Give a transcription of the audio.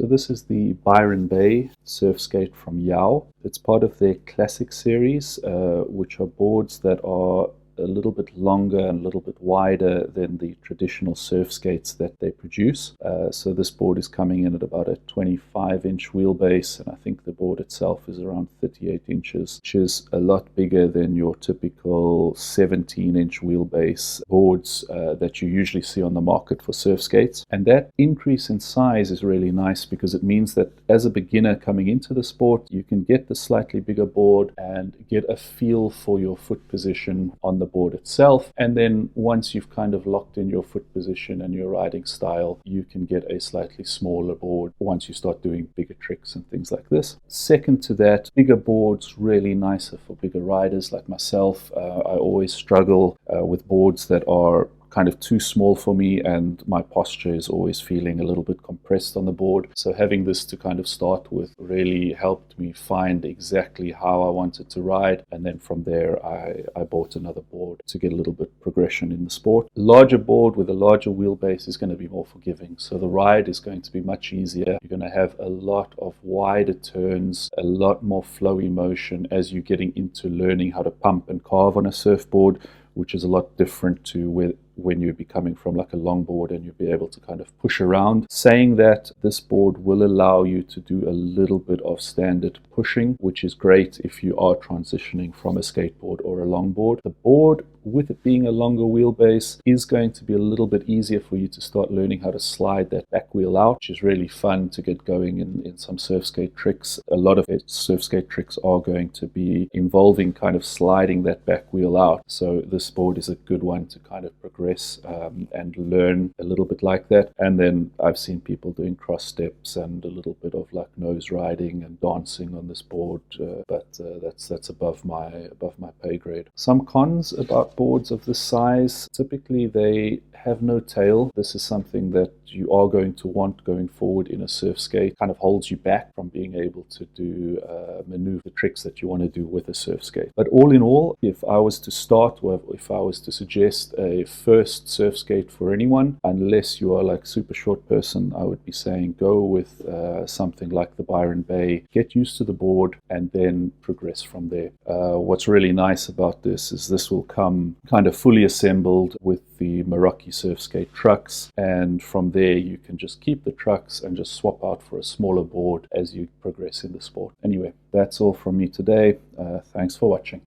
this is the Byron Bay surf skate from YOW. It's part of their classic series, which are boards that are a little bit longer and a little bit wider than the traditional surf skates that they produce. So this board is coming in at about a 25-inch wheelbase, and I think the board itself is around 38 inches, which is a lot bigger than your typical 17-inch wheelbase boards that you usually see on the market for surf skates. And that increase in size is really nice because it means that as a beginner coming into the sport, you can get the slightly bigger board and get a feel for your foot position on the board itself, and then once you've kind of locked in your foot position and your riding style, you can get a slightly smaller board once you start doing bigger tricks and things like this. Second to that, bigger boards really nicer for bigger riders like myself. I always struggle with boards that are kind of too small for me, and my posture is always feeling a little bit compressed on the board. So having this to kind of start with really helped me find exactly how I wanted to ride, and then from there I bought another board to get a little bit progression in the sport. A larger board with a larger wheelbase is going to be more forgiving, so the ride is going to be much easier. You're going to have a lot of wider turns, a lot more flowy motion as you're getting into learning how to pump and carve on a surfboard, which is a lot different to when you'd be coming from like a longboard and you'd be able to kind of push around. Saying that, this board will allow you to do a little bit of standard pushing, which is great if you are transitioning from a skateboard or a longboard. The board, with it being a longer wheelbase, is going to be a little bit easier for you to start learning how to slide that back wheel out, which is really fun to get going in some surf skate tricks. A lot of surf skate tricks are going to be involving kind of sliding that back wheel out. So this board is a good one to kind of progress and learn a little bit like that. And then I've seen people doing cross steps and a little bit of like nose riding and dancing on this board, but that's above my pay grade. Some cons about boards of this size: typically they have no tail. This is something that you are going to want going forward in a surf skate. Kind of holds you back from being able to do maneuver tricks that you want to do with a surf skate. But all in all, if I was to start, or if I was to suggest a first surf skate for anyone, unless you are like super short person, I would be saying go with something like the Byron Bay. Get used to the board and then progress from there. What's really nice about this is this will come kind of fully assembled with the Meraki surf skate trucks, and from there you can just keep the trucks and just swap out for a smaller board as you progress in the sport. Anyway, that's all from me today. Thanks for watching.